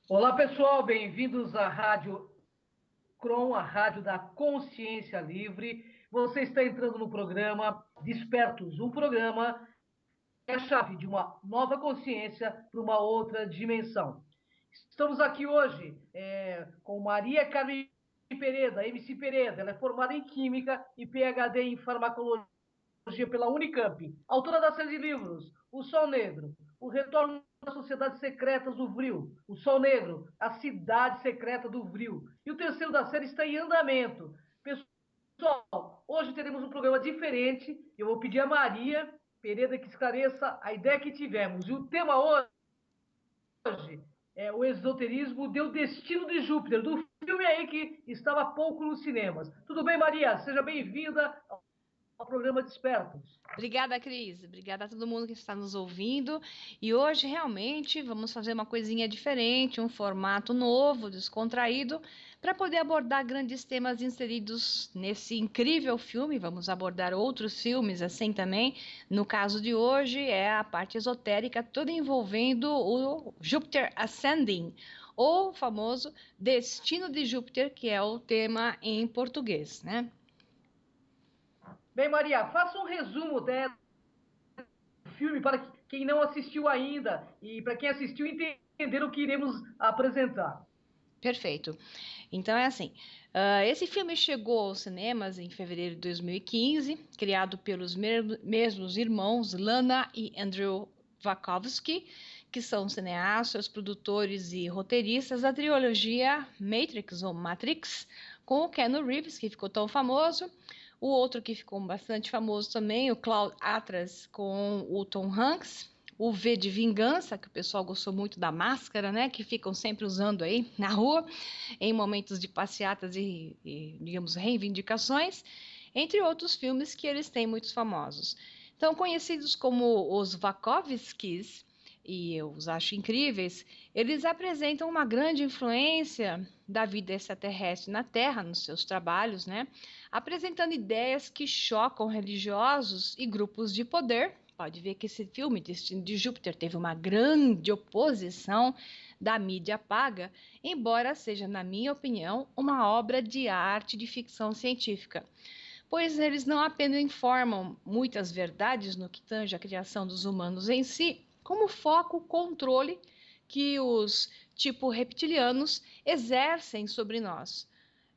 Olá, pessoal, bem-vindos à Rádio Cron, a rádio da consciência livre. Você está entrando no programa Despertos, um programa que é a chave de uma nova consciência para uma outra dimensão. Estamos aqui hoje com Maria Carmen Pereira, MC Pereira. Ela é formada em Química e PhD em Farmacologia pela Unicamp, autora da série de livros O Sol Negro, O Retorno das Sociedades Secretas do Vril, O Sol Negro, A Cidade Secreta do Vril. E o terceiro da série está em andamento. Pessoal, hoje teremos um programa diferente. Eu vou pedir a Maria Pereira que esclareça a ideia que tivemos. E o tema hoje é o esoterismo deu destino de Júpiter, do filme aí que estava há pouco nos cinemas. Tudo bem, Maria? Seja bem-vinda ao programa Despertos. Obrigada, Cris. Obrigada a todo mundo que está nos ouvindo. E hoje, realmente, vamos fazer uma coisinha diferente, um formato novo, descontraído, para poder abordar grandes temas inseridos nesse incrível filme. Vamos abordar outros filmes assim também. No caso de hoje, é a parte esotérica, toda envolvendo o Júpiter Ascending, ou o famoso Destino de Júpiter, que é o tema em português, né? Bem, Maria, faça um resumo do filme para quem não assistiu ainda e para quem assistiu entender o que iremos apresentar. Perfeito. Então é assim, esse filme chegou aos cinemas em fevereiro de 2015, criado pelos mesmos irmãos Lana e Andrew Wachowski, que são cineastas, produtores e roteiristas da trilogia Matrix ou Matrix, com o Keanu Reeves, que ficou tão famoso, o outro que ficou bastante famoso também, o Cloud Atlas, com o Tom Hanks, o V de Vingança, que o pessoal gostou muito da máscara, né? Que ficam sempre usando aí na rua, em momentos de passeatas digamos, reivindicações, entre outros filmes que eles têm muitos famosos. Então, conhecidos como os Wachowskis, e eu os acho incríveis, eles apresentam uma grande influência da vida extraterrestre na Terra, nos seus trabalhos, né? Apresentando ideias que chocam religiosos e grupos de poder. Pode ver que esse filme, Destino de Júpiter, teve uma grande oposição da mídia paga, embora seja, na minha opinião, uma obra de arte de ficção científica. Pois eles não apenas informam muitas verdades no que tange a criação dos humanos em si, como foco o controle que os tipo reptilianos exercem sobre nós.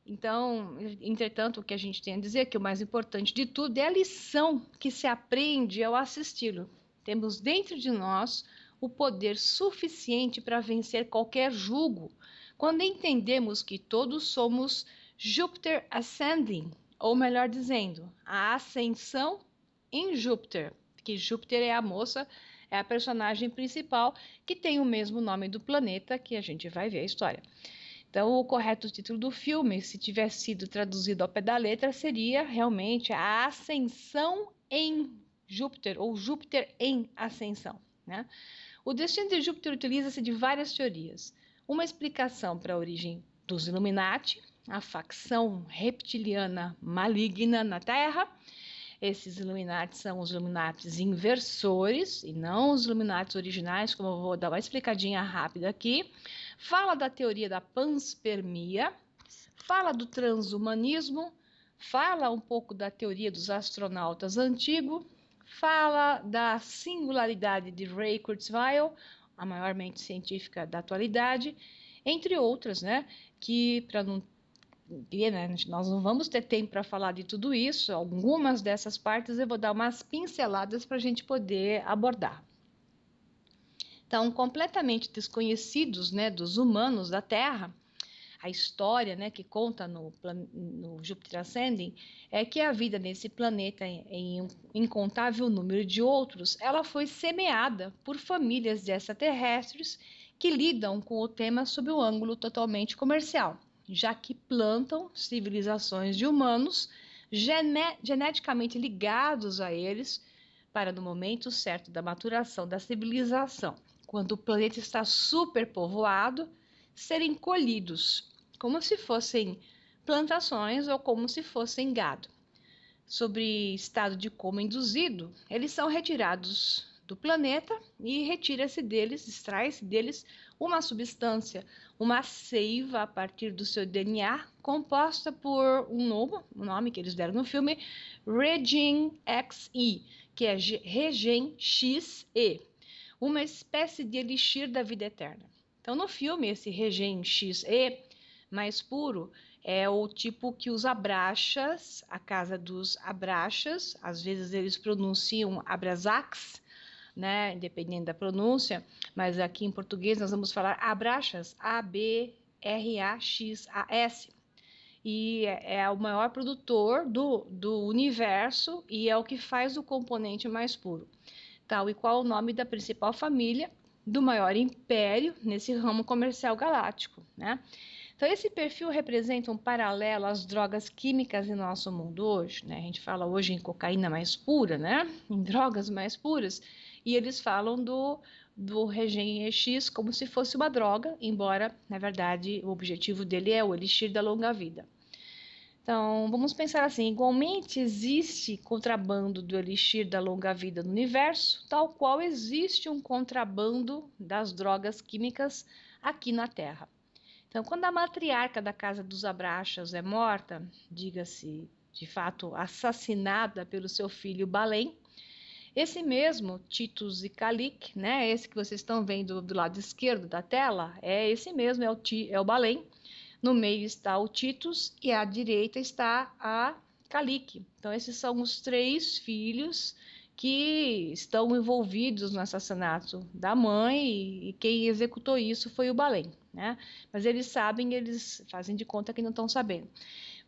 Então, entretanto, o que a gente tem a dizer é que o mais importante de tudo é a lição que se aprende ao assisti-lo. Temos dentro de nós o poder suficiente para vencer qualquer jugo, quando entendemos que todos somos Júpiter Ascending, ou melhor dizendo, a ascensão em Júpiter, que Júpiter é a moça, é a personagem principal que tem o mesmo nome do planeta que a gente vai ver a história. Então, o correto título do filme, se tivesse sido traduzido ao pé da letra, seria realmente a Ascensão em Júpiter, ou Júpiter em Ascensão, né? O destino de Júpiter utiliza-se de várias teorias. Uma explicação para a origem dos Illuminati, a facção reptiliana maligna na Terra. Esses Illuminati são os Illuminatis inversores e não os Illuminatis originais, como eu vou dar uma explicadinha rápida aqui. Fala da teoria da panspermia, fala do transhumanismo, fala um pouco da teoria dos astronautas antigos, fala da singularidade de Ray Kurzweil, a maior mente científica da atualidade, entre outras, né? Que, para não né, nós não vamos ter tempo para falar de tudo isso, algumas dessas partes eu vou dar umas pinceladas para a gente poder abordar. Então, completamente desconhecidos, né, dos humanos da Terra, a história, né, que conta no Júpiter Ascending é que a vida nesse planeta, em um incontável número de outros, ela foi semeada por famílias de extraterrestres que lidam com o tema sob um ângulo totalmente comercial, já que plantam civilizações de humanos geneticamente ligados a eles para no momento certo da maturação da civilização, quando o planeta está superpovoado, serem colhidos como se fossem plantações ou como se fossem gado. Sobre estado de coma induzido, eles são retirados do planeta e retira-se deles, extrai-se deles uma substância, uma seiva a partir do seu DNA, composta por um nome que eles deram no filme, Regen XE, que é Regen XE, uma espécie de elixir da vida eterna. Então, no filme, esse Regen XE mais puro é o tipo que os Abraxas, a casa dos Abraxas, às vezes eles pronunciam Abrasax, né, dependendo da pronúncia, mas aqui em português nós vamos falar Abraxas, Abraxas, e é o maior produtor do universo e é o que faz o componente mais puro, tal e qual o nome da principal família do maior império nesse ramo comercial galáctico, né? Então, esse perfil representa um paralelo às drogas químicas em nosso mundo hoje, né? A gente fala hoje em cocaína mais pura, né? Em drogas mais puras, e eles falam do Regen EX como se fosse uma droga, embora, na verdade, o objetivo dele é o elixir da longa vida. Então, vamos pensar assim, igualmente existe contrabando do elixir da longa vida no universo, tal qual existe um contrabando das drogas químicas aqui na Terra. Então, quando a matriarca da casa dos Abraxas é morta, diga-se, de fato, assassinada pelo seu filho Balém, esse mesmo Titus e Calic, né, esse que vocês estão vendo do lado esquerdo da tela, é esse mesmo, é o Balém. No meio está o Titus e à direita está a Calic. Então, esses são os 3 filhos que estão envolvidos no assassinato da mãe e quem executou isso foi o Balém, né? Mas eles sabem, eles fazem de conta que não estão sabendo.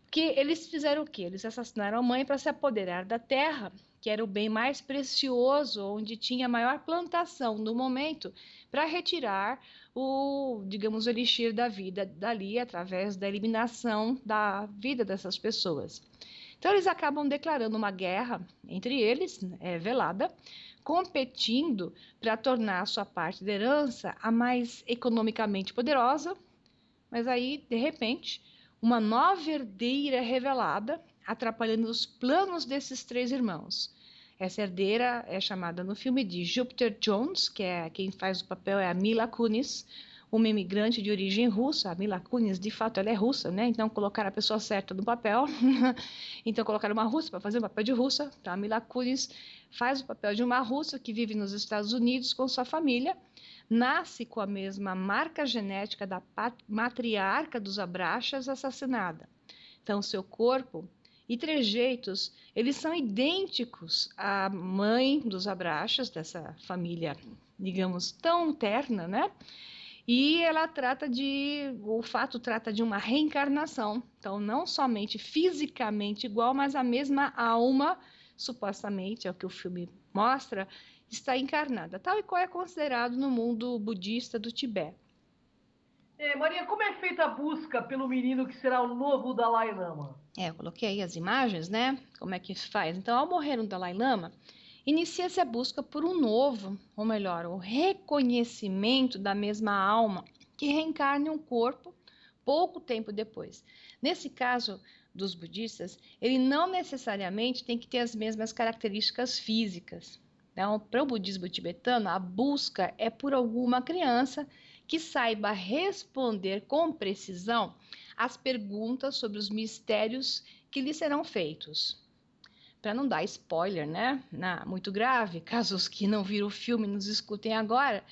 Porque eles fizeram o quê? Eles assassinaram a mãe para se apoderar da terra, que era o bem mais precioso, onde tinha a maior plantação no momento, para retirar digamos, o elixir da vida dali, através da eliminação da vida dessas pessoas. Então, eles acabam declarando uma guerra entre eles, velada, competindo para tornar a sua parte da herança a mais economicamente poderosa, mas aí, de repente, uma nova herdeira é revelada, atrapalhando os planos desses 3 irmãos. Essa herdeira é chamada no filme de Jupiter Jones, que é quem faz o papel é a Mila Kunis, uma imigrante de origem russa. A Mila Kunis, de fato, ela é russa, né? Então colocaram a pessoa certa no papel. Então colocaram uma russa para fazer o papel de russa. Então a Mila Kunis faz o papel de uma russa que vive nos Estados Unidos com sua família, nasce com a mesma marca genética da matriarca dos Abraxas assassinada. Então seu corpo e trejeitos, eles são idênticos à mãe dos Abraxas, dessa família, digamos, tão terna, né? E o fato trata de uma reencarnação. Então, não somente fisicamente igual, mas a mesma alma, supostamente, é o que o filme mostra, está encarnada, tal e qual é considerado no mundo budista do Tibete. Maria, como é feita a busca pelo menino que será o novo Dalai Lama? Eu coloquei aí as imagens, né? Como é que se faz? Então, ao morrer um Dalai Lama, inicia-se a busca por um novo, ou melhor, o reconhecimento da mesma alma que reencarne um corpo pouco tempo depois. Nesse caso dos budistas, ele não necessariamente tem que ter as mesmas características físicas. Então, para o budismo tibetano, a busca é por alguma criança que saiba responder com precisão as perguntas sobre os mistérios que lhe serão feitos. Para não dar spoiler, né? Muito grave, caso os que não viram o filme nos escutem agora,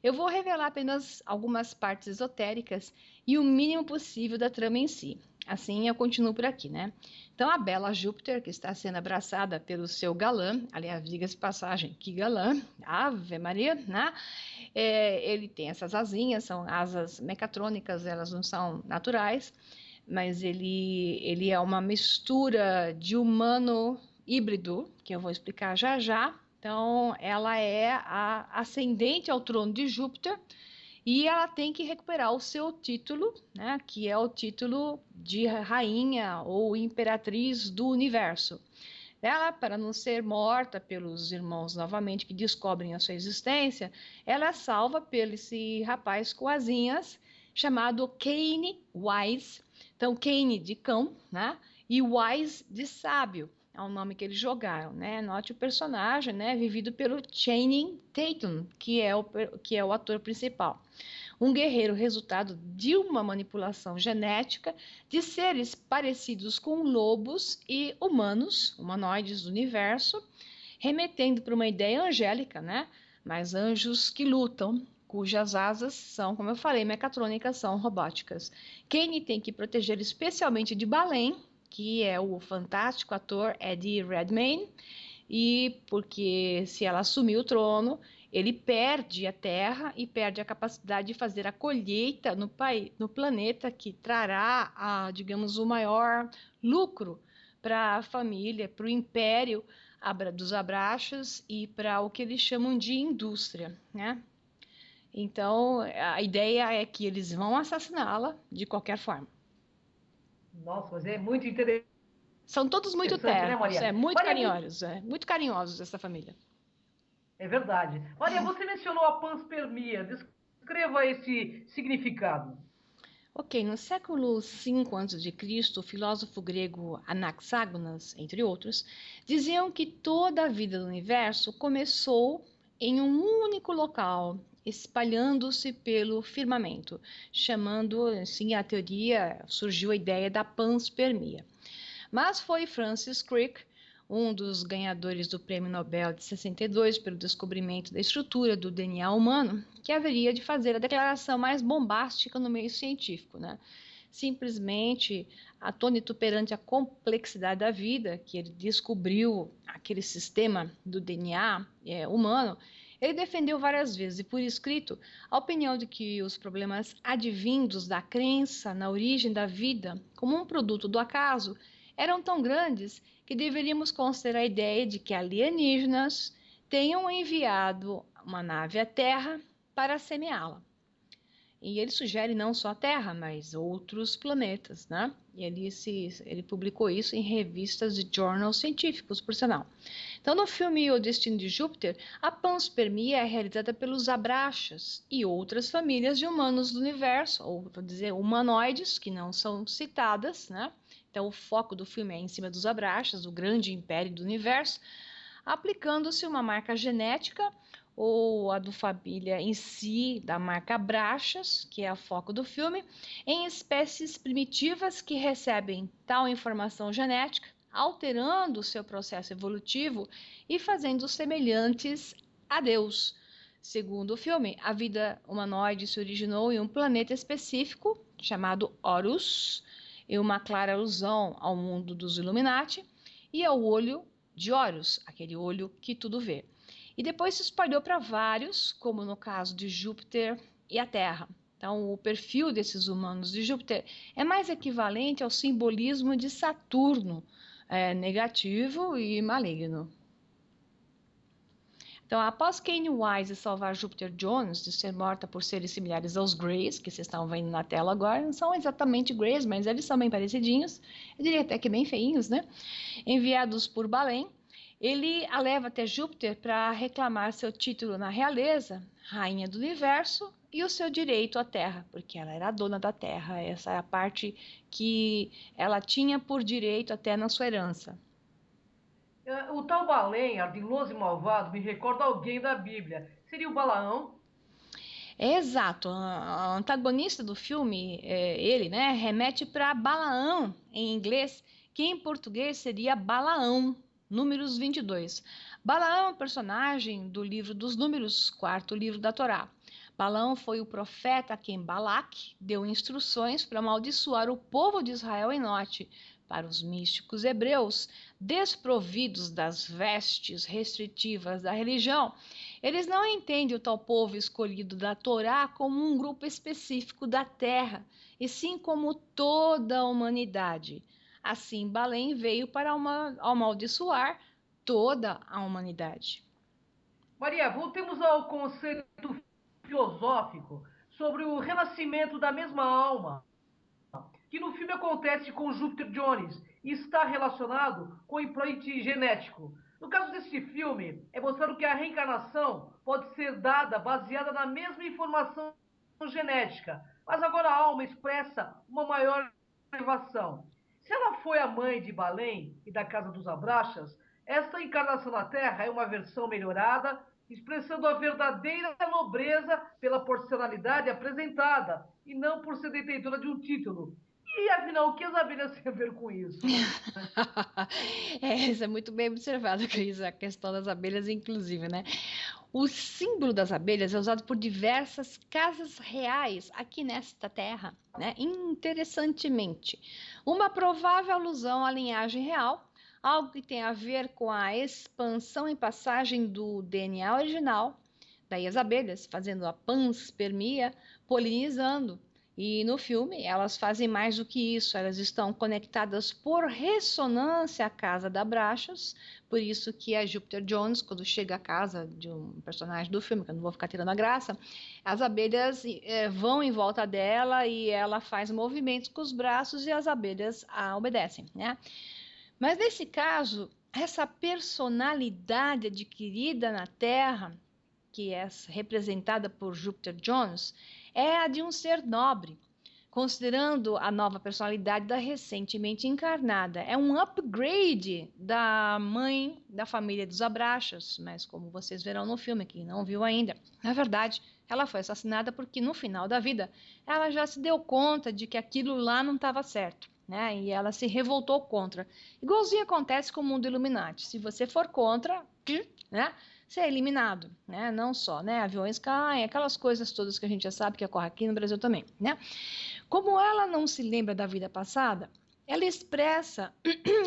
eu vou revelar apenas algumas partes esotéricas e o mínimo possível da trama em si. Assim eu continuo por aqui, né? Então a bela Júpiter, que está sendo abraçada pelo seu galã, aliás, diga-se passagem, que galã, Ave Maria, né? Ele tem essas asinhas, são asas mecatrônicas, elas não são naturais, mas ele é uma mistura de humano híbrido, que eu vou explicar já já. Então, ela é a ascendente ao trono de Júpiter e ela tem que recuperar o seu título, né, que é o título de rainha ou imperatriz do universo. Ela, para não ser morta pelos irmãos novamente que descobrem a sua existência, ela é salva pelo esse rapaz com asinhas chamado Kane Wise. Então, Kane de cão, né? E Wise de sábio. É o nome que eles jogaram, né? Note o personagem, né? Vivido pelo Channing Tatum, que é o ator principal. um guerreiro resultado de uma manipulação genética de seres parecidos com lobos e humanos, humanoides do universo, remetendo para uma ideia angélica, né? Mas anjos que lutam, cujas asas são, como eu falei, mecatrônicas, são robóticas. Kane tem que proteger especialmente de Balen, que é o fantástico ator Eddie Redmayne, e porque se ela assumir o trono, ele perde a terra e perde a capacidade de fazer a colheita no planeta, que trará, digamos, o maior lucro para a família, para o império dos Abraxas e para o que eles chamam de indústria, né? Então, a ideia é que eles vão assassiná-la de qualquer forma. Nossa, mas é muito interessante, São todos muito né, ternos, Maria? Maria, muito carinhosos essa família. é verdade. Maria, você mencionou a panspermia. Descreva esse significado. Ok, no século V a.C., o filósofo grego Anaxágoras, entre outros, diziam que toda a vida do universo começou em um único local, espalhando-se pelo firmamento, chamando, assim, a teoria, surgiu a ideia da panspermia. Mas foi Francis Crick, um dos ganhadores do Prêmio Nobel de 62 pelo descobrimento da estrutura do DNA humano, que haveria de fazer a declaração mais bombástica no meio científico, né? Simplesmente atônito perante a complexidade da vida, que ele descobriu aquele sistema do DNA humano, ele defendeu várias vezes e por escrito a opinião de que os problemas advindos da crença na origem da vida como um produto do acaso eram tão grandes que deveríamos considerar a ideia de que alienígenas tenham enviado uma nave à Terra para semeá-la. E ele sugere não só a Terra, mas outros planetas, né? E ele publicou isso em revistas de journals científicos, por sinal. Então, no filme O Destino de Júpiter, a panspermia é realizada pelos Abraxas e outras famílias de humanos do universo, ou vou dizer, humanoides, que não são citadas, né? Então, o foco do filme é em cima dos Abraxas, o grande império do universo, aplicando-se uma marca genética ou a do família em si, da marca Abraxas, que é o foco do filme, em espécies primitivas que recebem tal informação genética, alterando o seu processo evolutivo e fazendo-os semelhantes a Deus. Segundo o filme, a vida humanoide se originou em um planeta específico chamado Horus, e uma clara alusão ao mundo dos Illuminati e ao olho de Horus, aquele olho que tudo vê. E depois se espalhou para vários, como no caso de Júpiter e a Terra. Então, o perfil desses humanos de Júpiter é mais equivalente ao simbolismo de Saturno, negativo e maligno. Então, após Kane Wise salvar Júpiter Jones de ser morta por seres similares aos Greys, que vocês estão vendo na tela agora, não são exatamente Greys, mas eles são bem parecidinhos, eu diria até que bem feinhos, né? Enviados por Balen, ele a leva até Júpiter para reclamar seu título na realeza, rainha do universo, e o seu direito à Terra, porque ela era a dona da Terra, essa é a parte que ela tinha por direito até na sua herança. O tal Balém, ardiloso e malvado, me recorda alguém da Bíblia. Seria o Balaão? Exato, a antagonista do filme, ele, né, remete para Balaão em inglês, que em português seria Balaão, números 22. Balaão é um personagem do livro dos Números, quarto livro da Torá. Balaão foi o profeta a quem Balaque deu instruções para amaldiçoar o povo de Israel em Note. Para os místicos hebreus, desprovidos das vestes restritivas da religião, eles não entendem o tal povo escolhido da Torá como um grupo específico da terra, e sim como toda a humanidade. Assim, Balém veio para amaldiçoar toda a humanidade. Maria, voltemos ao conceito filosófico sobre o renascimento da mesma alma, que no filme acontece com Júpiter Jones e está relacionado com o implante genético. No caso desse filme, é mostrado que a reencarnação pode ser dada baseada na mesma informação genética, mas agora a alma expressa uma maior elevação. Se ela foi a mãe de Balém e da Casa dos Abraxas, esta encarnação na Terra é uma versão melhorada expressando a verdadeira nobreza pela personalidade apresentada e não por ser detentora de um título. E afinal, o que as abelhas têm a ver com isso? Isso é muito bem observado, Cris, a questão das abelhas, inclusive, né? O símbolo das abelhas é usado por diversas casas reais aqui nesta terra, né? Interessantemente, uma provável alusão à linhagem real, algo que tem a ver com a expansão e passagem do DNA original, daí as abelhas fazendo a panspermia, polinizando. E no filme elas fazem mais do que isso, elas estão conectadas por ressonância à casa da Brachus, por isso que a Jupiter Jones, quando chega à casa de um personagem do filme, que eu não vou ficar tirando a graça, as abelhas vão em volta dela e ela faz movimentos com os braços e as abelhas a obedecem, né? Mas nesse caso, essa personalidade adquirida na Terra, que é representada por Jupiter Jones, é a de um ser nobre, considerando a nova personalidade da recentemente encarnada. É um upgrade da mãe da família dos Abrachas, mas como vocês verão no filme, quem não viu ainda, na verdade, ela foi assassinada porque no final da vida ela já se deu conta de que aquilo lá não estava certo. Né? E ela se revoltou contra. Igualzinho acontece com o mundo Illuminati. Se você for contra, né? Você é eliminado, né? Não só, né? Aviões caem, aquelas coisas todas que a gente já sabe que ocorre aqui no Brasil também, né? Como ela não se lembra da vida passada, ela expressa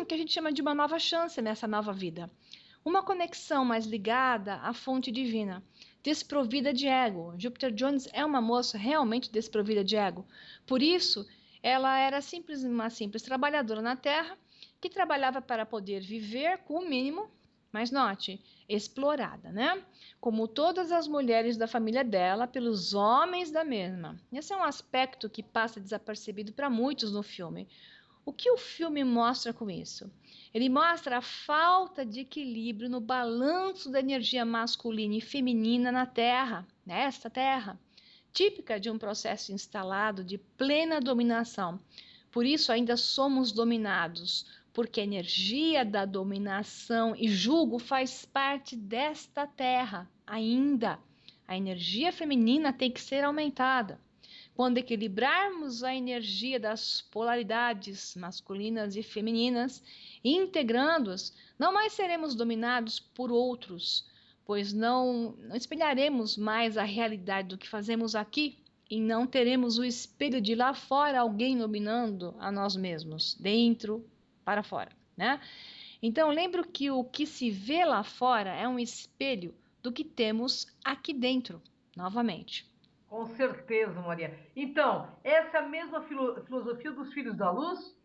o que a gente chama de uma nova chance nessa nova vida. Uma conexão mais ligada à fonte divina, desprovida de ego. Jupiter Jones é uma moça realmente desprovida de ego. Por isso, ela era uma simples trabalhadora na Terra que trabalhava para poder viver com o mínimo, mas note, explorada, né? Como todas as mulheres da família dela, pelos homens da mesma. Esse é um aspecto que passa desapercebido para muitos no filme. O que o filme mostra com isso? Ele mostra a falta de equilíbrio no balanço da energia masculina e feminina na Terra, nesta Terra, típica de um processo instalado de plena dominação. Por isso ainda somos dominados, porque a energia da dominação e julgo faz parte desta terra ainda. A energia feminina tem que ser aumentada. Quando equilibrarmos a energia das polaridades masculinas e femininas, integrando-as, não mais seremos dominados por outros, pois não espelharemos mais a realidade do que fazemos aqui e não teremos o espelho de lá fora alguém dominando a nós mesmos, dentro para fora, né? Então, lembro que o que se vê lá fora é um espelho do que temos aqui dentro, novamente. Com certeza, Maria. Então, essa é a mesma filosofia dos Filhos da Luz?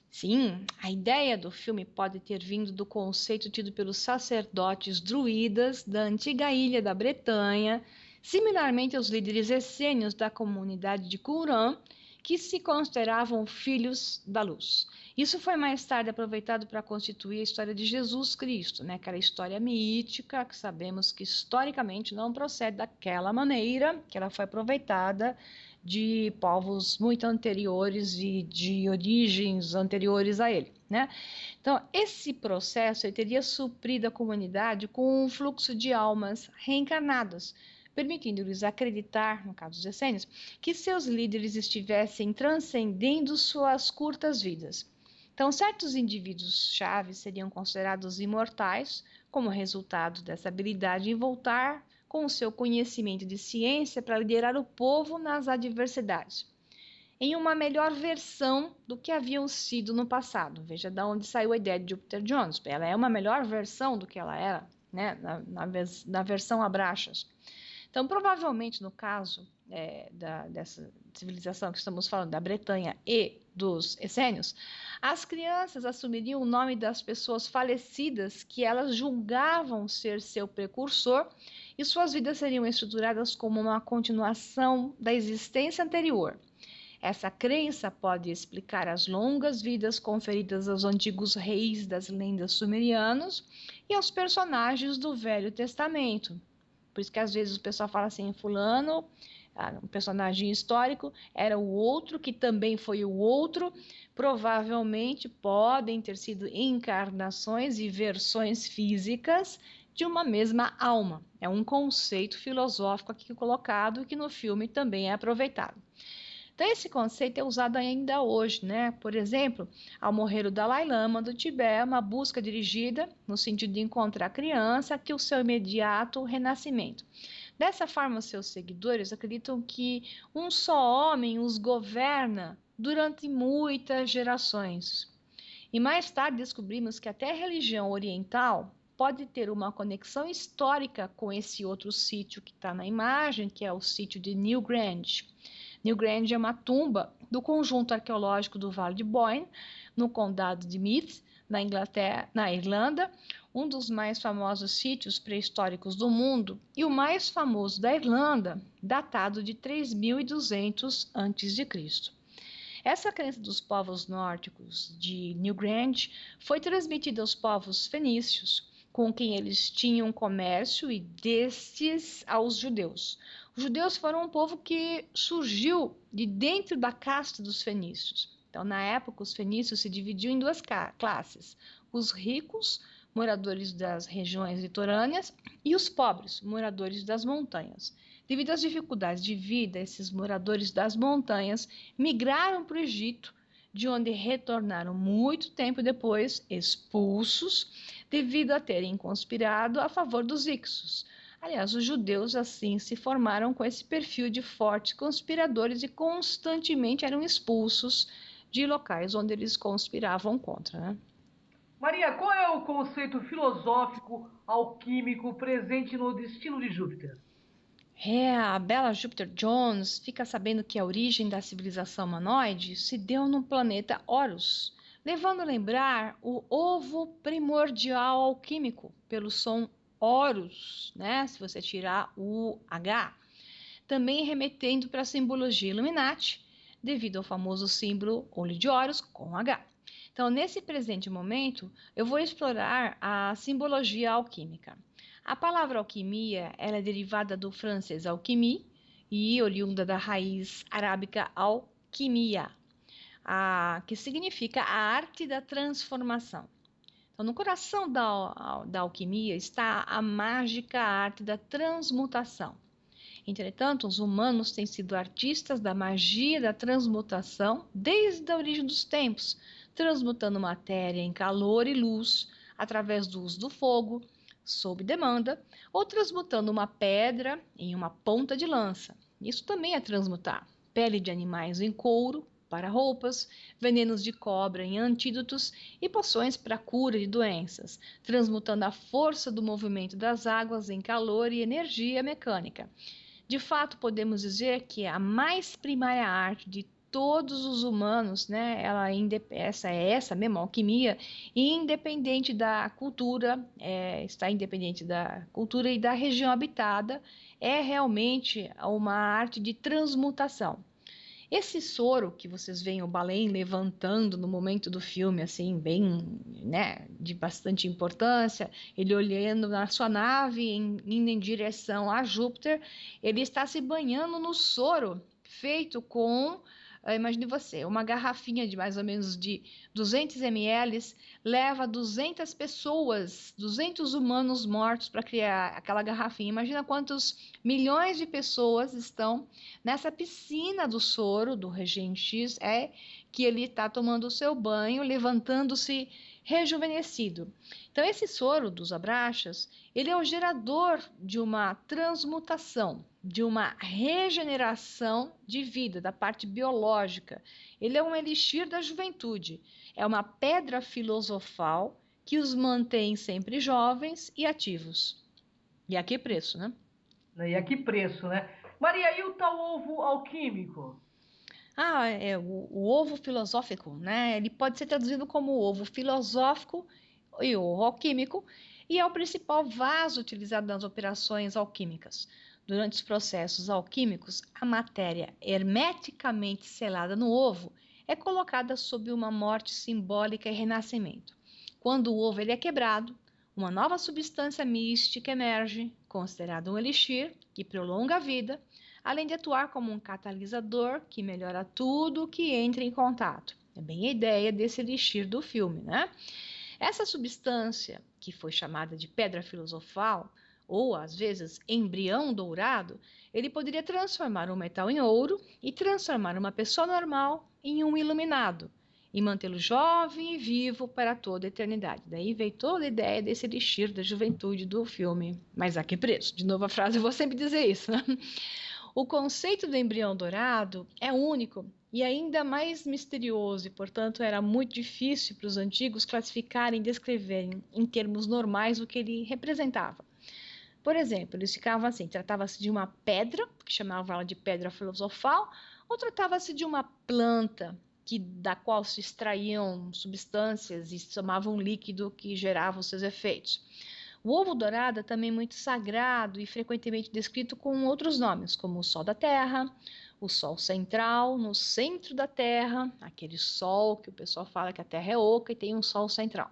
Sim, a ideia do filme pode ter vindo do conceito tido pelos sacerdotes druidas da antiga ilha da Bretanha, similarmente aos líderes essênios da comunidade de Qumran, que se consideravam filhos da luz. Isso foi mais tarde aproveitado para constituir a história de Jesus Cristo, né? Aquela história mítica que sabemos que historicamente não procede daquela maneira, que ela foi aproveitada de povos muito anteriores e de origens anteriores a ele, né? Então, esse processo ele teria suprido a comunidade com um fluxo de almas reencarnadas, permitindo-lhes acreditar, no caso dos essênios, que seus líderes estivessem transcendendo suas curtas vidas. Então, certos indivíduos-chave seriam considerados imortais, como resultado dessa habilidade em voltar com o seu conhecimento de ciência para liderar o povo nas adversidades, em uma melhor versão do que haviam sido no passado. Veja de onde saiu a ideia de Jupiter Jones. Ela é uma melhor versão do que ela era, né, na versão Abrachas. Então, provavelmente, no caso dessa civilização que estamos falando, da Bretanha e dos essênios, as crianças assumiriam o nome das pessoas falecidas que elas julgavam ser seu precursor e suas vidas seriam estruturadas como uma continuação da existência anterior. Essa crença pode explicar as longas vidas conferidas aos antigos reis das lendas sumerianas e aos personagens do Velho Testamento. Por isso que às vezes o pessoal fala assim, fulano, um personagem histórico, era o outro que também foi o outro. Provavelmente podem ter sido encarnações e versões físicas de uma mesma alma. É um conceito filosófico aqui colocado que no filme também é aproveitado. Então, esse conceito é usado ainda hoje, né? Por exemplo, ao morrer o Dalai Lama do Tibete, uma busca dirigida no sentido de encontrar a criança que o seu imediato renascimento. Dessa forma, seus seguidores acreditam que um só homem os governa durante muitas gerações. E mais tarde descobrimos que até a religião oriental pode ter uma conexão histórica com esse outro sítio que está na imagem, que é o sítio de Newgrange. Newgrange é uma tumba do conjunto arqueológico do Vale de Boyne, no condado de Meath, na Irlanda, um dos mais famosos sítios pré-históricos do mundo e o mais famoso da Irlanda, datado de 3200 a.C. Essa crença dos povos nórdicos de Newgrange foi transmitida aos povos fenícios, com quem eles tinham comércio, e destes aos judeus. Os judeus foram um povo que surgiu de dentro da casta dos fenícios. Então, na época, os fenícios se dividiam em duas classes: os ricos, moradores das regiões litorâneas, e os pobres, moradores das montanhas. Devido às dificuldades de vida, esses moradores das montanhas migraram para o Egito, de onde retornaram muito tempo depois, expulsos, devido a terem conspirado a favor dos Hicsos. Aliás, os judeus assim se formaram com esse perfil de fortes conspiradores e constantemente eram expulsos de locais onde eles conspiravam contra, né? Maria, qual é o conceito filosófico alquímico presente no Destino de Júpiter? A Bella Jupiter Jones fica sabendo que a origem da civilização humanoide se deu no planeta Horus, levando a lembrar o ovo primordial alquímico, pelo som Horus, né? Se você tirar o H. Também remetendo para a simbologia Illuminati, devido ao famoso símbolo olho de Horus com H. Então, nesse presente momento, eu vou explorar a simbologia alquímica. A palavra alquimia ela é derivada do francês alquimie e oriunda da raiz arábica alquimia, que significa a arte da transformação. Então, no coração da alquimia está a mágica arte da transmutação. Entretanto, os humanos têm sido artistas da magia da transmutação desde a origem dos tempos, transmutando matéria em calor e luz através do uso do fogo, sob demanda, ou transmutando uma pedra em uma ponta de lança. Isso também é transmutar. Pele de animais em couro para roupas, venenos de cobra em antídotos e poções para cura de doenças, transmutando a força do movimento das águas em calor e energia mecânica. De fato, podemos dizer que a mais primária arte de todos os humanos, né, essa mesma alquimia, independente da cultura, está independente da cultura e da região habitada, é realmente uma arte de transmutação. Esse soro que vocês veem o Baleem levantando no momento do filme, assim, bem, né, de bastante importância, ele olhando na sua nave, indo em direção a Júpiter, ele está se banhando no soro feito com, imagine você, uma garrafinha de mais ou menos de 200 ml, leva 200 pessoas, 200 humanos mortos para criar aquela garrafinha. Imagina quantos milhões de pessoas estão nessa piscina do soro, do Regente X, que ele está tomando o seu banho, levantando-se rejuvenescido. Então, esse soro dos abraxas, ele é o gerador de uma transmutação, de uma regeneração de vida, da parte biológica. Ele é um elixir da juventude, é uma pedra filosofal que os mantém sempre jovens e ativos. E a que preço, né? E a que preço, né? Maria, e o tal ovo alquímico? O ovo filosófico, né? Ele pode ser traduzido como ovo filosófico e ovo alquímico, e é o principal vaso utilizado nas operações alquímicas. Durante os processos alquímicos, a matéria hermeticamente selada no ovo é colocada sob uma morte simbólica e renascimento. Quando o ovo ele é quebrado, uma nova substância mística emerge, considerada um elixir, que prolonga a vida, além de atuar como um catalisador que melhora tudo que entra em contato. É bem a ideia desse elixir do filme, né? Essa substância, que foi chamada de pedra filosofal, ou às vezes embrião dourado, ele poderia transformar um metal em ouro e transformar uma pessoa normal em um iluminado e mantê-lo jovem e vivo para toda a eternidade. Daí veio toda a ideia desse elixir da juventude do filme. Mas a que preço? De novo a frase, eu vou sempre dizer isso, né? O conceito do embrião dourado é único e ainda mais misterioso, e, portanto, era muito difícil para os antigos classificarem e descreverem em termos normais o que ele representava. Por exemplo, eles ficavam assim, tratava-se de uma pedra, que chamavam ela de pedra filosofal, ou tratava-se de uma planta da qual se extraíam substâncias e se tomava um líquido que gerava os seus efeitos. O ovo dourado é também muito sagrado e frequentemente descrito com outros nomes, como o Sol da Terra, o Sol central, no centro da Terra, aquele Sol que o pessoal fala que a Terra é oca e tem um Sol central.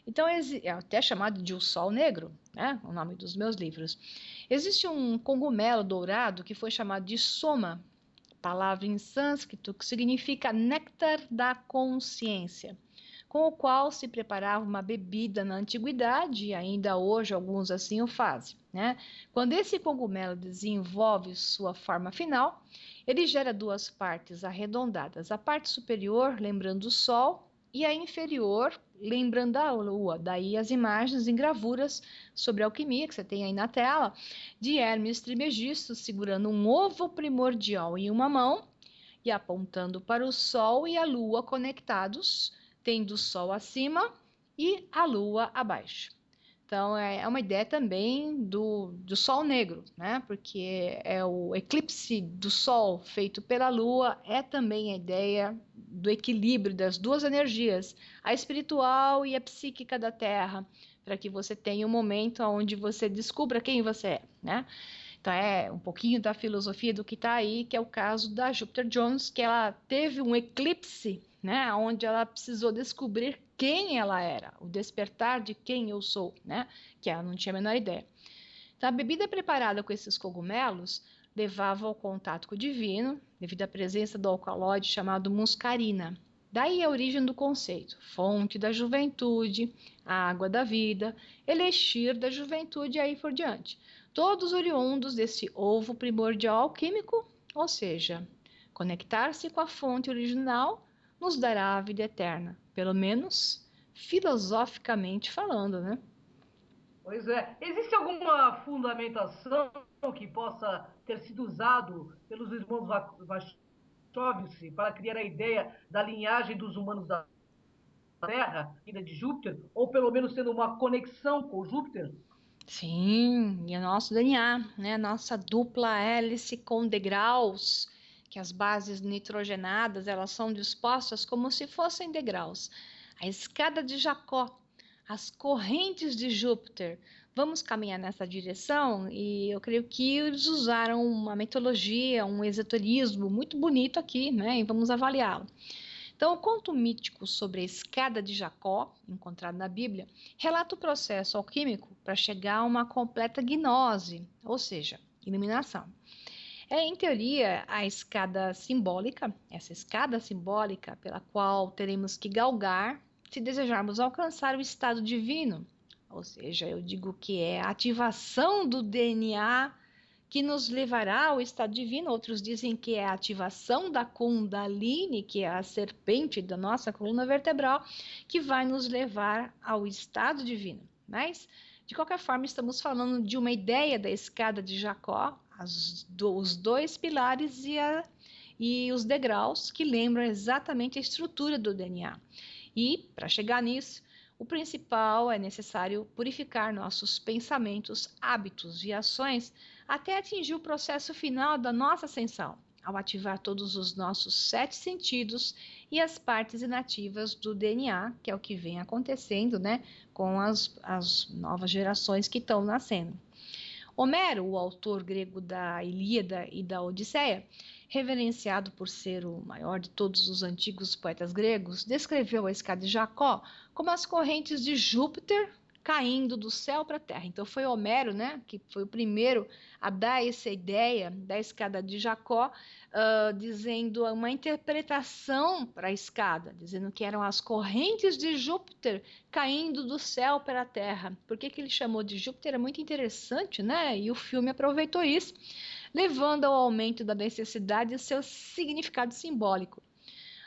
Então, é até chamado de o Sol Negro, né? O nome dos meus livros. Existe um cogumelo dourado que foi chamado de soma, palavra em sânscrito que significa néctar da consciência, com o qual se preparava uma bebida na antiguidade, e ainda hoje alguns assim o fazem, né? Quando esse cogumelo desenvolve sua forma final, ele gera duas partes arredondadas, a parte superior lembrando o Sol e a inferior lembrando a Lua. Daí as imagens em gravuras sobre alquimia, que você tem aí na tela, de Hermes Trismegisto segurando um ovo primordial em uma mão e apontando para o Sol e a Lua conectados, tendo o Sol acima e a Lua abaixo. Então, é uma ideia também do Sol negro, né? Porque é o eclipse do Sol feito pela Lua, é também a ideia do equilíbrio das duas energias, a espiritual e a psíquica da Terra, para que você tenha um momento onde você descubra quem você é, né? Então, é um pouquinho da filosofia do que está aí, que é o caso da Jupiter Jones, que ela teve um eclipse, né, onde ela precisou descobrir quem ela era, o despertar de quem eu sou, né, que ela não tinha a menor ideia. Então, a bebida preparada com esses cogumelos levava ao contato com o divino, devido à presença do alcaloide chamado muscarina. Daí a origem do conceito, fonte da juventude, água da vida, elixir da juventude e aí por diante. Todos oriundos desse ovo primordial alquímico, ou seja, conectar-se com a fonte original nos dará a vida eterna, pelo menos filosoficamente falando, né? Pois é. Existe alguma fundamentação que possa ter sido usado pelos irmãos Wachowski para criar a ideia da linhagem dos humanos da Terra, ainda de Júpiter, ou pelo menos tendo uma conexão com Júpiter? Sim, e o nosso DNA, né? Nossa dupla hélice com degraus, que as bases nitrogenadas, elas são dispostas como se fossem degraus. A escada de Jacó, as correntes de Júpiter. Vamos caminhar nessa direção e eu creio que eles usaram uma mitologia, um esoterismo muito bonito aqui, né? E vamos avaliá-lo. Então, o conto mítico sobre a escada de Jacó, encontrado na Bíblia, relata o processo alquímico para chegar a uma completa gnose, ou seja, iluminação. Em teoria, a escada simbólica, essa escada simbólica pela qual teremos que galgar se desejarmos alcançar o estado divino, ou seja, eu digo que é a ativação do DNA que nos levará ao estado divino. Outros dizem que é a ativação da Kundalini, que é a serpente da nossa coluna vertebral, que vai nos levar ao estado divino. Mas, de qualquer forma, estamos falando de uma ideia da escada de Jacó, os dois pilares e os degraus que lembram exatamente a estrutura do DNA. E, para chegar nisso, o principal é necessário purificar nossos pensamentos, hábitos e ações até atingir o processo final da nossa ascensão, ao ativar todos os nossos 7 sentidos e as partes inativas do DNA, que é o que vem acontecendo, né, com as novas gerações que estão nascendo. Homero, o autor grego da Ilíada e da Odisseia, reverenciado por ser o maior de todos os antigos poetas gregos, descreveu a escada de Jacó como as correntes de Júpiter caindo do céu para a terra. Então foi Homero, né, que foi o primeiro a dar essa ideia da escada de Jacó, dizendo uma interpretação para a escada, dizendo que eram as correntes de Júpiter caindo do céu para a terra. Por que ele chamou de Júpiter? É muito interessante, né? E o filme aproveitou isso, levando ao aumento da necessidade e seu significado simbólico.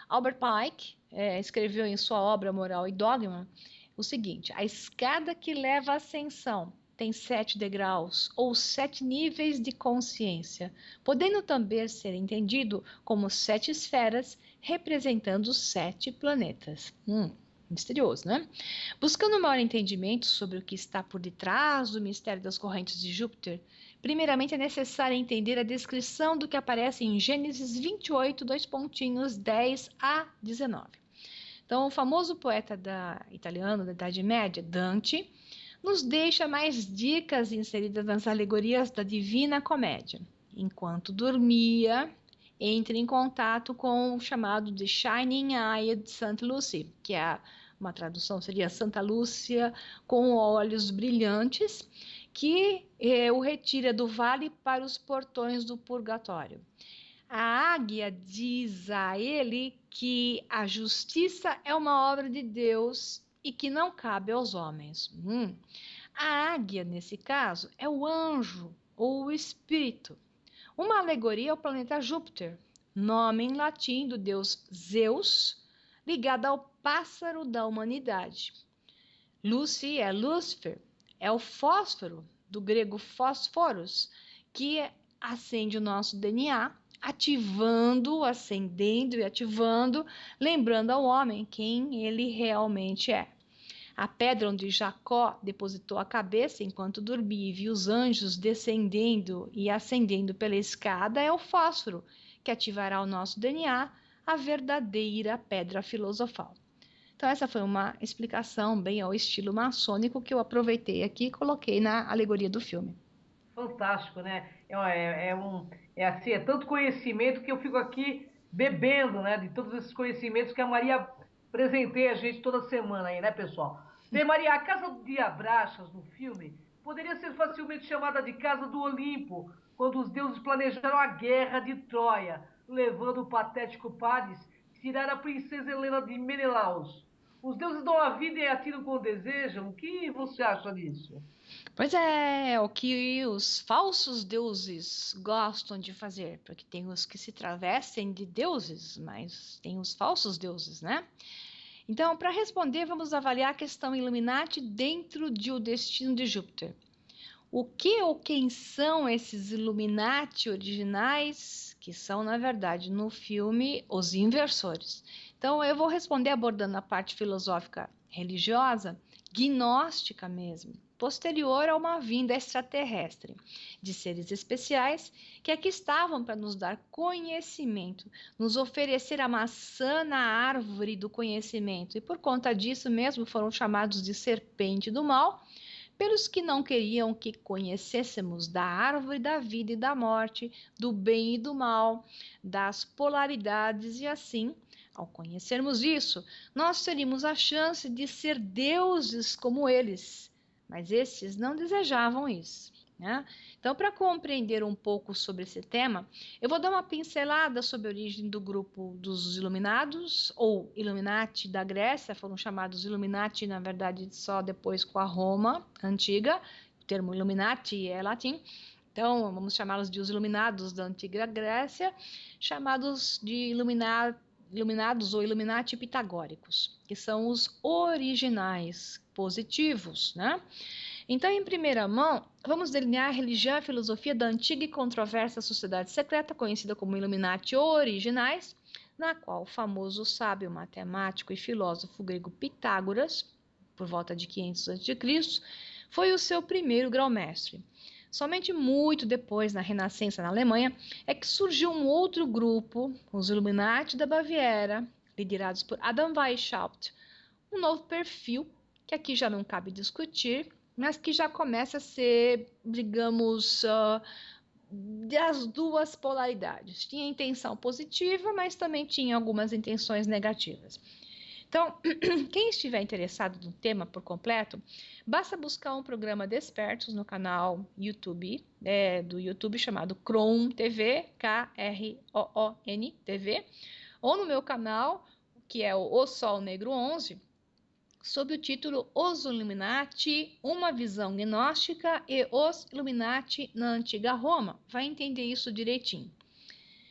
Albert Pike escreveu em sua obra Moral e Dogma o seguinte: a escada que leva à ascensão tem 7 degraus ou 7 níveis de consciência, podendo também ser entendido como 7 esferas representando os 7 planetas. Misterioso, né? Buscando maior entendimento sobre o que está por detrás do mistério das correntes de Júpiter, primeiramente é necessário entender a descrição do que aparece em Gênesis 28, 10 a 19. Então, o famoso poeta italiano da Idade Média, Dante, nos deixa mais dicas inseridas nas alegorias da Divina Comédia. Enquanto dormia, entre em contato com o chamado de Shining Eye de St. Lucy, que uma tradução seria Santa Lúcia com olhos brilhantes, que o retira do vale para os portões do purgatório. A águia diz a ele que a justiça é uma obra de Deus e que não cabe aos homens. A águia, nesse caso, é o anjo ou o espírito. Uma alegoria ao planeta Júpiter, nome em latim do deus Zeus, ligado ao pássaro da humanidade. Lucy é Lúcifer, é o fósforo, do grego fósforos, que acende o nosso DNA, acendendo e ativando, lembrando ao homem quem ele realmente é. A pedra onde Jacó depositou a cabeça enquanto dormia e viu os anjos descendendo e ascendendo pela escada é o fósforo, que ativará o nosso DNA, a verdadeira pedra filosofal. Então, essa foi uma explicação bem ao estilo maçônico que eu aproveitei aqui e coloquei na alegoria do filme. Fantástico, né? Assim, é tanto conhecimento que eu fico aqui bebendo, né? De todos esses conhecimentos que a Maria presenteia a gente toda semana aí, né, pessoal? Bem, Maria, a Casa de Abraxas no filme poderia ser facilmente chamada de Casa do Olimpo, quando os deuses planejaram a guerra de Troia, levando o patético Paris a tirar a princesa Helena de Menelaus. Os deuses dão a vida e atiram quando desejam. O que você acha disso? Pois é o que os falsos deuses gostam de fazer, porque tem os que se travestem de deuses, mas tem os falsos deuses, né? Então, para responder, vamos avaliar a questão Illuminati dentro de O Destino de Júpiter. O que ou quem são esses Illuminati originais, que são, na verdade, no filme, os inversores? Então, eu vou responder abordando a parte filosófica religiosa, gnóstica mesmo, posterior a uma vinda extraterrestre, de seres especiais que aqui estavam para nos dar conhecimento, nos oferecer a maçã na árvore do conhecimento, e por conta disso mesmo foram chamados de serpente do mal, pelos que não queriam que conhecêssemos da árvore da vida e da morte, do bem e do mal, das polaridades e assim, ao conhecermos isso, nós teríamos a chance de ser deuses como eles, mas esses não desejavam isso, né? Então, para compreender um pouco sobre esse tema, eu vou dar uma pincelada sobre a origem do grupo dos Iluminados, ou Illuminati da Grécia, foram chamados Illuminati, na verdade, só depois com a Roma antiga, o termo Illuminati é latim, então vamos chamá-los de os Iluminados da antiga Grécia, chamados de Iluminados ou Illuminati pitagóricos, que são os originais positivos, né? Então, em primeira mão, vamos delinear a religião e a filosofia da antiga e controversa sociedade secreta, conhecida como Illuminati originais, na qual o famoso sábio matemático e filósofo grego Pitágoras, por volta de 500 a.C., foi o seu primeiro grão-mestre. Somente muito depois, na Renascença na Alemanha, é que surgiu um outro grupo, os Illuminati da Baviera, liderados por Adam Weishaupt, um novo perfil que aqui já não cabe discutir, mas que já começa a ser, digamos, das duas polaridades. Tinha intenção positiva, mas também tinha algumas intenções negativas. Então, quem estiver interessado no tema por completo, basta buscar um programa Despertos no canal YouTube, do YouTube chamado Kroon TV, Kroon TV, ou no meu canal, que é o Sol Negro 11, sob o título Os Illuminati, uma visão gnóstica e os Illuminati na Antiga Roma. Vai entender isso direitinho.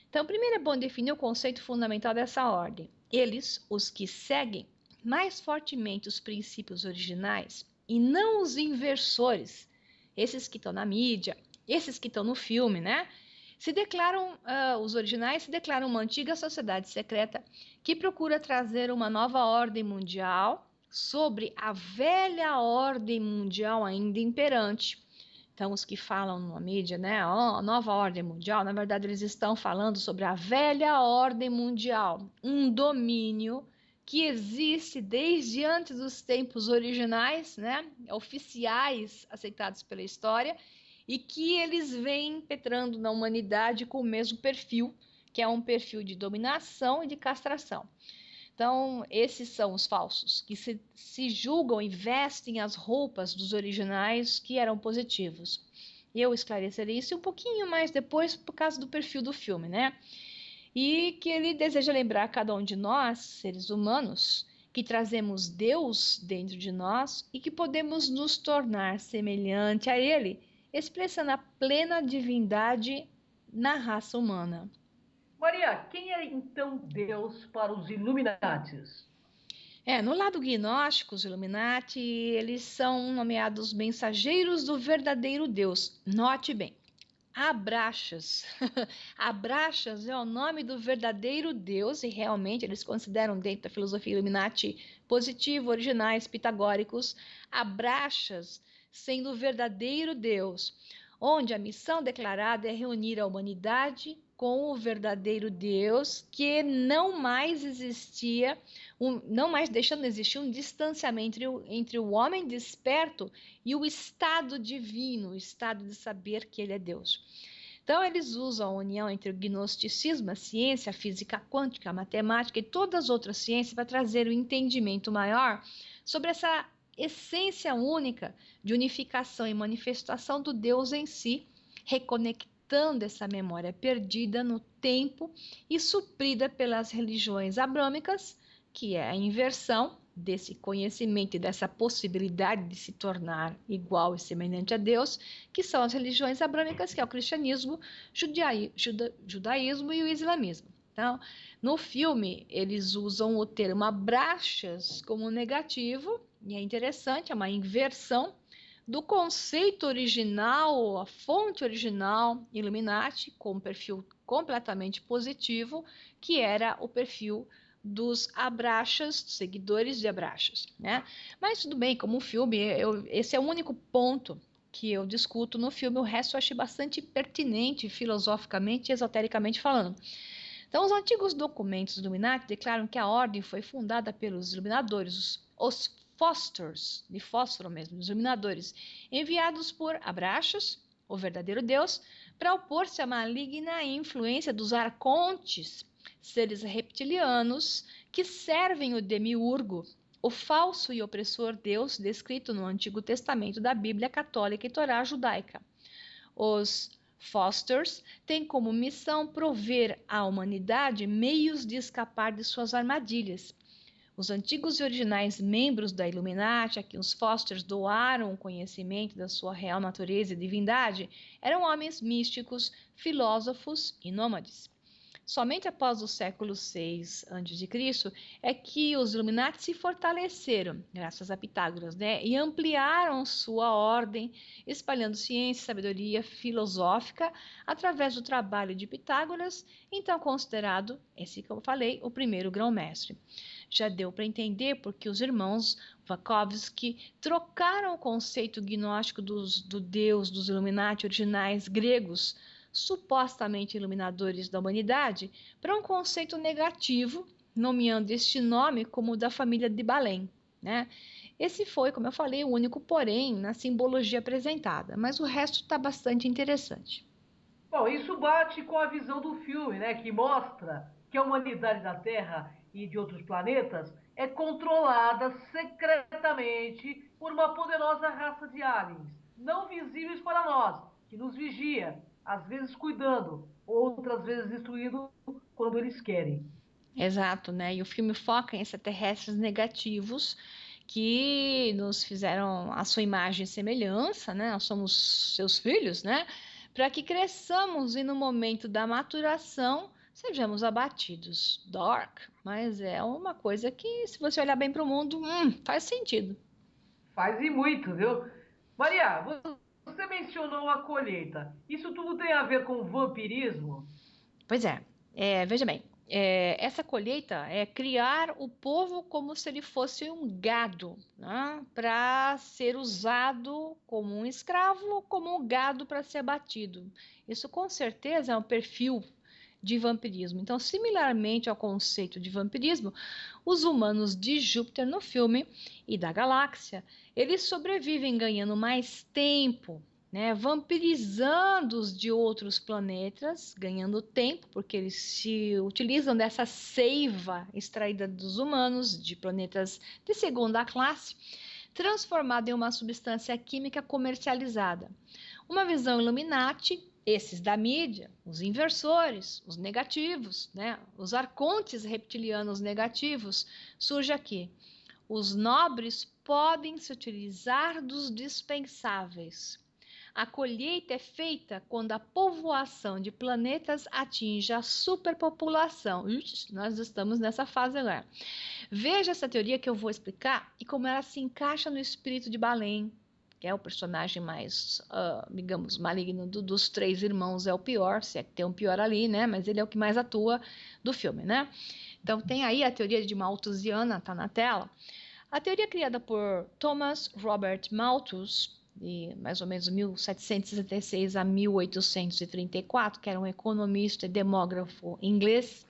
Então, primeiro é bom definir o conceito fundamental dessa ordem. Eles, os que seguem mais fortemente os princípios originais e não os inversores, esses que estão na mídia, esses que estão no filme, né? Os originais se declaram uma antiga sociedade secreta que procura trazer uma nova ordem mundial sobre a velha ordem mundial ainda imperante. Então, os que falam na mídia, né, a nova ordem mundial, na verdade, eles estão falando sobre a velha ordem mundial, um domínio que existe desde antes dos tempos originais, né, oficiais aceitados pela história, e que eles vêm impetrando na humanidade com o mesmo perfil, que é um perfil de dominação e de castração. Então, esses são os falsos, que se julgam e vestem as roupas dos originais que eram positivos. E eu esclarecerei isso um pouquinho mais depois por causa do perfil do filme, né? E que ele deseja lembrar a cada um de nós, seres humanos, que trazemos Deus dentro de nós e que podemos nos tornar semelhante a Ele, expressando a plena divindade na raça humana. Maria, quem é então Deus para os Illuminatis? No lado gnóstico, os Illuminati, eles são nomeados mensageiros do verdadeiro Deus. Note bem, Abraxas. Abraxas é o nome do verdadeiro Deus e realmente eles consideram dentro da filosofia Illuminati positivo, originais, pitagóricos, Abraxas sendo o verdadeiro Deus, onde a missão declarada é reunir a humanidade com o verdadeiro Deus, que não mais existia, não mais deixando de existir um distanciamento entre o homem desperto e o estado divino, o estado de saber que ele é Deus. Então, eles usam a união entre o gnosticismo, a ciência, a física quântica, a matemática e todas as outras ciências para trazer o entendimento maior sobre essa essência única de unificação e manifestação do Deus em si, reconectando essa memória perdida no tempo e suprida pelas religiões abrâmicas, que é a inversão desse conhecimento e dessa possibilidade de se tornar igual e semelhante a Deus, que são as religiões abrâmicas, que é o cristianismo, judaísmo e o islamismo. Então, no filme, eles usam o termo abraxas como negativo, e é interessante, é uma inversão do conceito original, a fonte original, Illuminati, com um perfil completamente positivo, que era o perfil dos Abraxas, seguidores de Abraxas, né? Mas tudo bem, como filme, esse é o único ponto que eu discuto no filme, o resto eu achei bastante pertinente, filosoficamente e esotericamente falando. Então, os antigos documentos do Illuminati declaram que a ordem foi fundada pelos iluminadores, os Fosters, de fósforo mesmo, os iluminadores, enviados por Abraxas, o verdadeiro Deus, para opor-se à maligna influência dos arcontes, seres reptilianos que servem o demiurgo, o falso e opressor Deus descrito no Antigo Testamento da Bíblia Católica e Torá Judaica. Os Fosters têm como missão prover à humanidade meios de escapar de suas armadilhas. Os antigos e originais membros da Illuminati, a quem os Fosters doaram o conhecimento da sua real natureza e divindade, eram homens místicos, filósofos e nômades. Somente após o século VI a.C. é que os Illuminati se fortaleceram, graças a Pitágoras, né? E ampliaram sua ordem, espalhando ciência e sabedoria filosófica através do trabalho de Pitágoras, então considerado, esse que eu falei, o primeiro grão-mestre. Já deu para entender porque os irmãos Vakovsky trocaram o conceito gnóstico do Deus dos Illuminati originais gregos, supostamente iluminadores da humanidade, para um conceito negativo, nomeando este nome como o da família de Balém, né? Esse foi, como eu falei, o único porém na simbologia apresentada, mas o resto está bastante interessante. Bom, isso bate com a visão do filme, né? Que mostra que a humanidade da Terra e de outros planetas é controlada secretamente por uma poderosa raça de aliens, não visíveis para nós, que nos vigia, às vezes cuidando, outras vezes destruindo quando eles querem. Exato, né? E o filme foca em extraterrestres negativos que nos fizeram a sua imagem e semelhança, né? Nós somos seus filhos, né? Para que cresçamos e no momento da maturação sejamos abatidos. Dark, mas é uma coisa que, se você olhar bem para o mundo, faz sentido. Faz e muito, viu? Maria, você mencionou a colheita. Isso tudo tem a ver com vampirismo? Pois é, veja bem, essa colheita é criar o povo como se ele fosse um gado, né, para ser usado como um escravo, como um gado para ser abatido. Isso com certeza é um perfil de vampirismo. Então, similarmente ao conceito de vampirismo, os humanos de Júpiter no filme e da galáxia, eles sobrevivem ganhando mais tempo, né, vampirizando os de outros planetas, ganhando tempo, porque eles se utilizam dessa seiva extraída dos humanos de planetas de segunda classe, transformada em uma substância química comercializada. Uma visão Illuminati, esses da mídia, os inversores, os negativos, né, os arcontes reptilianos negativos, surge aqui. Os nobres podem se utilizar dos dispensáveis. A colheita é feita quando a povoação de planetas atinge a superpopulação. Ixi, nós estamos nessa fase agora. Veja essa teoria que eu vou explicar e como ela se encaixa no espírito de Balen, que é o personagem mais, digamos, maligno dos três irmãos, é o pior, se é que tem um pior ali, né? Mas ele é o que mais atua do filme, né? Então tem aí a teoria de Malthusiana, tá na tela. A teoria criada por Thomas Robert Malthus, de mais ou menos 1766 a 1834, que era um economista e demógrafo inglês,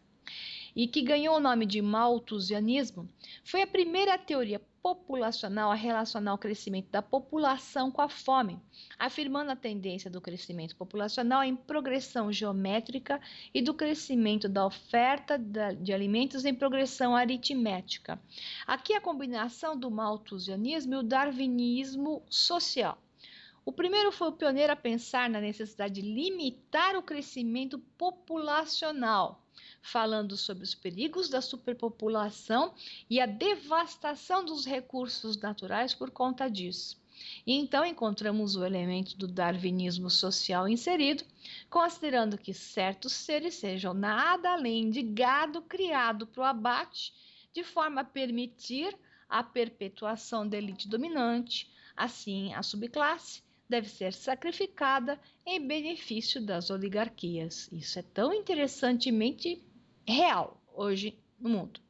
e que ganhou o nome de Malthusianismo, foi a primeira teoria populacional a relacionar o crescimento da população com a fome, afirmando a tendência do crescimento populacional em progressão geométrica e do crescimento da oferta de alimentos em progressão aritmética. Aqui a combinação do malthusianismo e o darwinismo social. O primeiro foi o pioneiro a pensar na necessidade de limitar o crescimento populacional, falando sobre os perigos da superpopulação e a devastação dos recursos naturais por conta disso. E então encontramos o elemento do darwinismo social inserido, considerando que certos seres sejam nada além de gado criado para o abate, de forma a permitir a perpetuação da elite dominante. Assim, a subclasse deve ser sacrificada em benefício das oligarquias. Isso é tão interessantemente real hoje no mundo.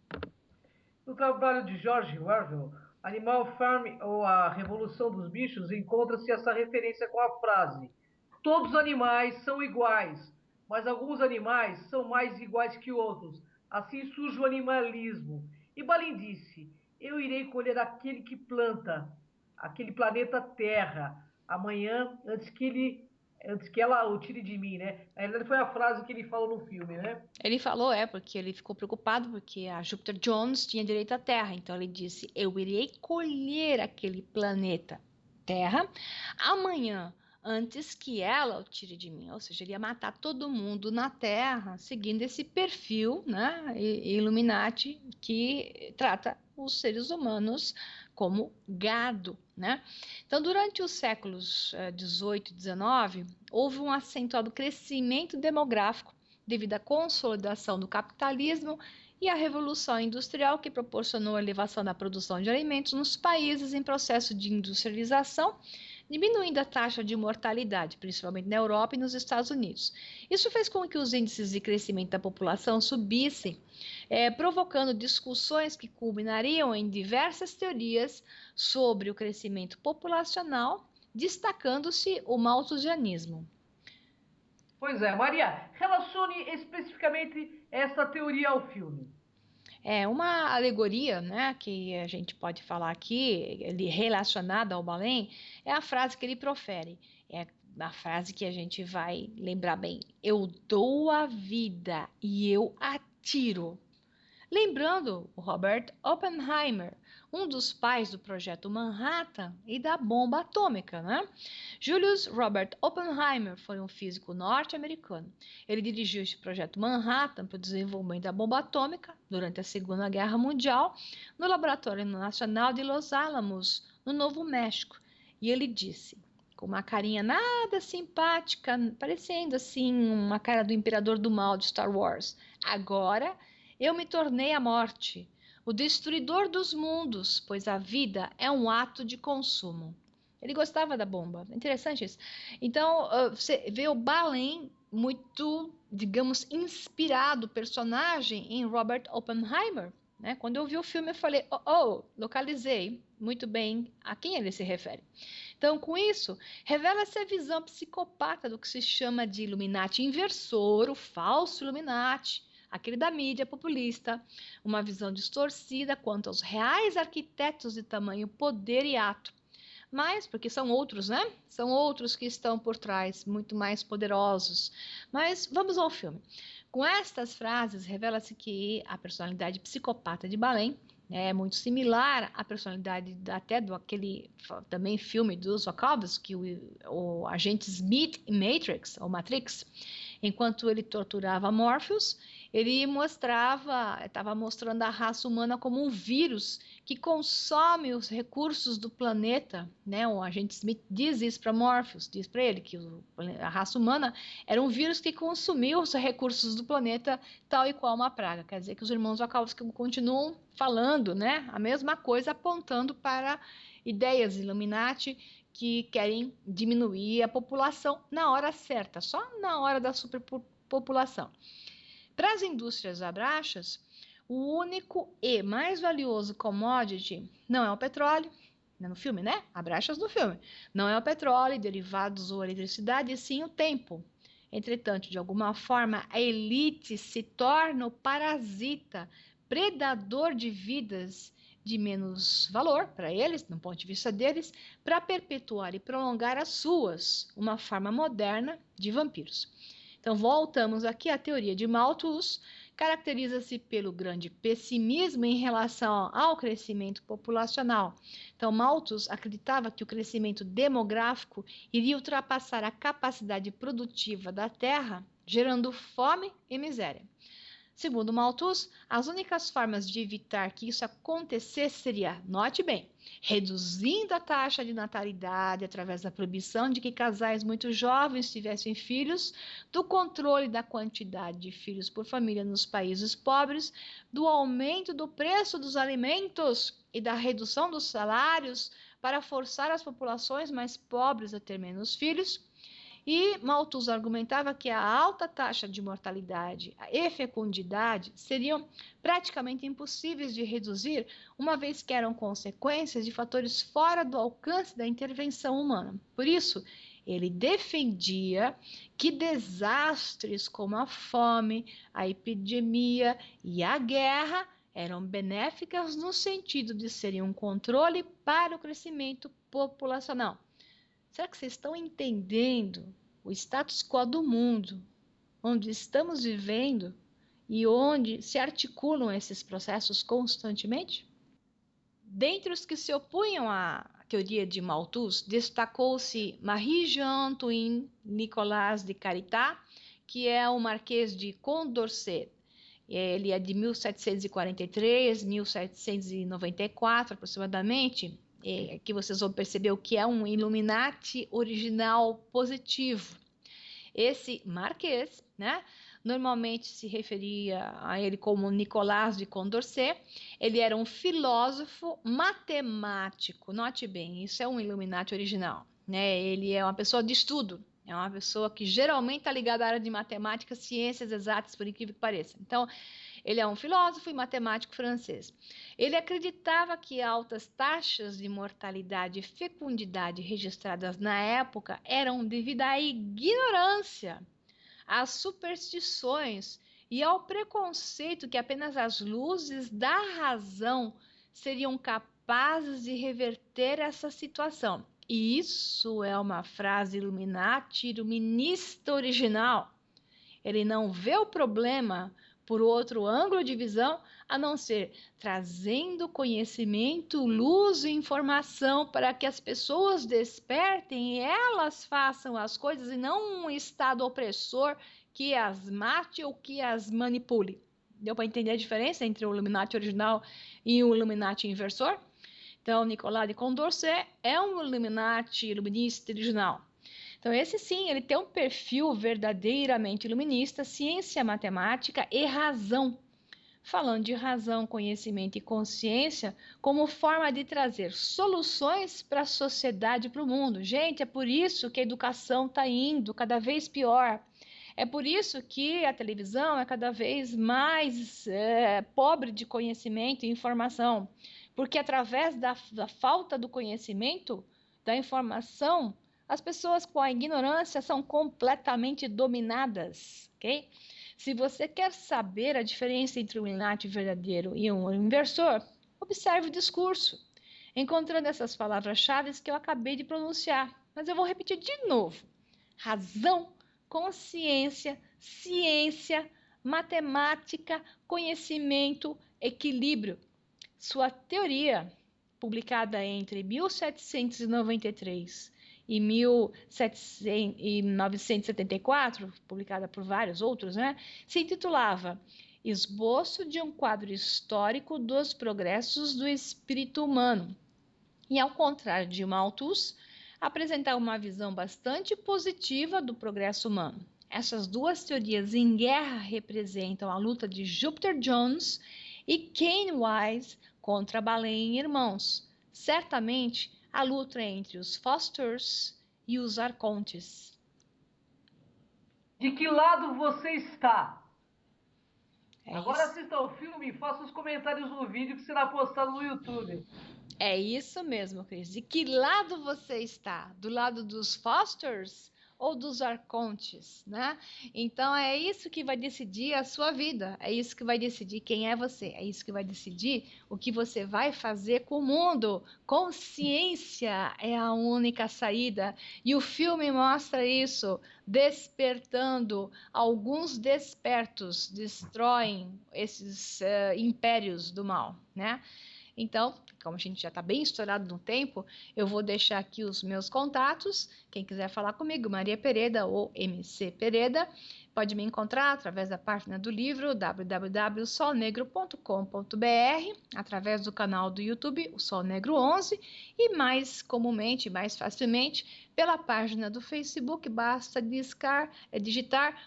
No trabalho de George Orwell, Animal Farm ou A Revolução dos Bichos, encontra-se essa referência com a frase: todos os animais são iguais, mas alguns animais são mais iguais que outros. Assim surge o animalismo. E Balin disse: eu irei colher aquele que planta, aquele planeta Terra, amanhã, antes que ela o tire de mim, né? Na verdade, foi a frase que ele falou no filme, né? Ele falou, porque ele ficou preocupado porque a Júpiter Jones tinha direito à Terra. Então ele disse: eu irei colher aquele planeta Terra amanhã, antes que ela o tire de mim. Ou seja, ele ia matar todo mundo na Terra, seguindo esse perfil, né, Illuminati, que trata os seres humanos como gado, né? Então, durante os séculos 18 e 19, houve um acentuado crescimento demográfico devido à consolidação do capitalismo e à Revolução Industrial, que proporcionou a elevação da produção de alimentos nos países em processo de industrialização, diminuindo a taxa de mortalidade, principalmente na Europa e nos Estados Unidos. Isso fez com que os índices de crescimento da população subissem, provocando discussões que culminariam em diversas teorias sobre o crescimento populacional, destacando-se o malthusianismo. Pois é, Maria, relacione especificamente essa teoria ao filme. É uma alegoria, né, que a gente pode falar aqui, relacionada ao Balém, é a frase que ele profere. É a frase que a gente vai lembrar bem. Eu dou a vida e eu a tiro. Lembrando o Robert Oppenheimer, um dos pais do projeto Manhattan e da bomba atômica, né? Julius Robert Oppenheimer foi um físico norte-americano. Ele dirigiu este projeto Manhattan para o desenvolvimento da bomba atômica durante a Segunda Guerra Mundial no Laboratório Nacional de Los Alamos, no Novo México. E ele disse, com uma carinha nada simpática, parecendo assim uma cara do Imperador do Mal de Star Wars: agora eu me tornei a morte, o destruidor dos mundos, pois a vida é um ato de consumo. Ele gostava da bomba. Interessante isso. Então, você vê o Balen muito, digamos, inspirado personagem em Robert Oppenheimer. Né? Quando eu vi o filme, eu falei, localizei muito bem a quem ele se refere. Então, com isso, revela-se a visão psicopata do que se chama de Illuminati inversor, o falso Illuminati, aquele da mídia populista, uma visão distorcida quanto aos reais arquitetos de tamanho, poder e ato. Mas, porque são outros, né? São outros que estão por trás, muito mais poderosos. Mas vamos ao filme. Com estas frases, revela-se que a personalidade psicopata de Balen é muito similar à personalidade até do aquele também filme dos Wachowski, o agente Smith em Matrix, ou Matrix. Enquanto ele torturava Morpheus, ele estava mostrando a raça humana como um vírus que consome os recursos do planeta, né? O agente Smith diz isso para Morpheus, diz para ele que a raça humana era um vírus que consumiu os recursos do planeta, tal e qual uma praga. Quer dizer que os irmãos Wachowski continuam falando, né? A mesma coisa, apontando para ideias Illuminati que querem diminuir a população na hora certa, só na hora da superpopulação. Para as indústrias abraxas, o único e mais valioso commodity não é o petróleo, no filme, né? Abraxas no filme. Não é o petróleo, derivados ou eletricidade, e sim o tempo. Entretanto, de alguma forma, a elite se torna o parasita, predador de vidas de menos valor para eles, no ponto de vista deles, para perpetuar e prolongar as suas, uma forma moderna de vampiros. Então, voltamos aqui à teoria de Malthus, caracteriza-se pelo grande pessimismo em relação ao crescimento populacional. Então, Malthus acreditava que o crescimento demográfico iria ultrapassar a capacidade produtiva da Terra, gerando fome e miséria. Segundo Malthus, as únicas formas de evitar que isso acontecesse seria, note bem, reduzindo a taxa de natalidade através da proibição de que casais muito jovens tivessem filhos, do controle da quantidade de filhos por família nos países pobres, do aumento do preço dos alimentos e da redução dos salários para forçar as populações mais pobres a ter menos filhos. E Malthus argumentava que a alta taxa de mortalidade e fecundidade seriam praticamente impossíveis de reduzir, uma vez que eram consequências de fatores fora do alcance da intervenção humana. Por isso, ele defendia que desastres como a fome, a epidemia e a guerra eram benéficas no sentido de serem um controle para o crescimento populacional. Será que vocês estão entendendo o status quo do mundo, onde estamos vivendo e onde se articulam esses processos constantemente? Dentre os que se opunham à teoria de Malthus, destacou-se Marie-Jean Nicolas de Caritat, que é o Marquês de Condorcet. Ele é de 1743, 1794 aproximadamente, que vocês vão perceber o que é um Illuminati original positivo. Esse Marquês, né, normalmente se referia a ele como Nicolas de Condorcet. Ele era um filósofo matemático, note bem, isso é um Illuminati original, né? Ele é uma pessoa de estudo, é uma pessoa que geralmente está ligada à área de matemática, ciências exatas, por incrível que pareça. Então, ele é um filósofo e matemático francês. Ele acreditava que altas taxas de mortalidade e fecundidade registradas na época eram devido à ignorância, às superstições e ao preconceito que apenas as luzes da razão seriam capazes de reverter essa situação. E isso é uma frase Illuminati, iluminista original. Ele não vê o problema por outro ângulo de visão, a não ser trazendo conhecimento, luz e informação para que as pessoas despertem e elas façam as coisas e não um estado opressor que as mate ou que as manipule. Deu para entender a diferença entre o Illuminati original e o Illuminati inversor? Então, Nicolas de Condorcet é um Illuminati iluminista original. Então, esse sim, ele tem um perfil verdadeiramente iluminista, ciência, matemática e razão. Falando de razão, conhecimento e consciência como forma de trazer soluções para a sociedade e para o mundo. Gente, é por isso que a educação está indo cada vez pior. É por isso que a televisão é cada vez mais pobre de conhecimento e informação. Porque através da falta do conhecimento, da informação, as pessoas com a ignorância são completamente dominadas, ok? Se você quer saber a diferença entre um Illuminati verdadeiro e um inversor, observe o discurso, encontrando essas palavras-chave que eu acabei de pronunciar. Mas eu vou repetir de novo. Razão, consciência, ciência, matemática, conhecimento, equilíbrio. Sua teoria, publicada entre 1793 e 1974, publicada por vários outros, né, se intitulava Esboço de um quadro histórico dos progressos do espírito humano. E, ao contrário de Malthus, apresentava uma visão bastante positiva do progresso humano. Essas duas teorias em guerra representam a luta de Jupiter Jones e Kane Wise contra Balen irmãos. Certamente, a luta entre os Fosters e os Arcontes. De que lado você está? Agora Isso. assista ao filme e faça os comentários no vídeo que será postado no YouTube. É isso mesmo, Cris. De que lado você está? Do lado dos Fosters ou dos Arcontes, né? Então é isso que vai decidir a sua vida, é isso que vai decidir quem é você, é isso que vai decidir o que você vai fazer com o mundo. Consciência é a única saída e o filme mostra isso, despertando. Alguns despertos destroem esses impérios do mal, né? Então, como a gente já está bem estourado no tempo, eu vou deixar aqui os meus contatos. Quem quiser falar comigo, Maria Pereda ou MC Pereda, pode me encontrar através da página do livro www.solnegro.com.br, através do canal do YouTube, o Sol Negro 11, e mais comumente, mais facilmente, pela página do Facebook, basta digitar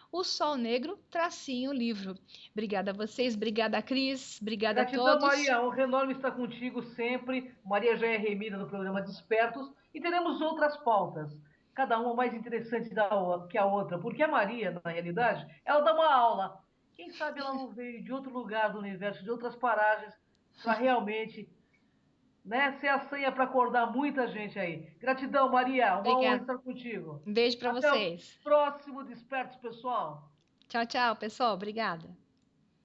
o Sol Negro, tracinho livro. Obrigada a vocês, obrigada a Cris, obrigada a Gratidão, todos. Maria. Honra enorme estar contigo sempre. Maria já é remida no programa Despertos e teremos outras pautas, cada uma mais interessante que a outra, porque a Maria, na realidade, ela dá uma aula. Quem sabe ela não veio de outro lugar do universo, de outras paragens, para realmente, né, ser a senha para acordar muita gente aí. Gratidão, Maria. Uma honra Obrigada. estar contigo. Um beijo para Até o vocês. próximo Despertos, pessoal. Tchau, tchau, pessoal. Obrigada.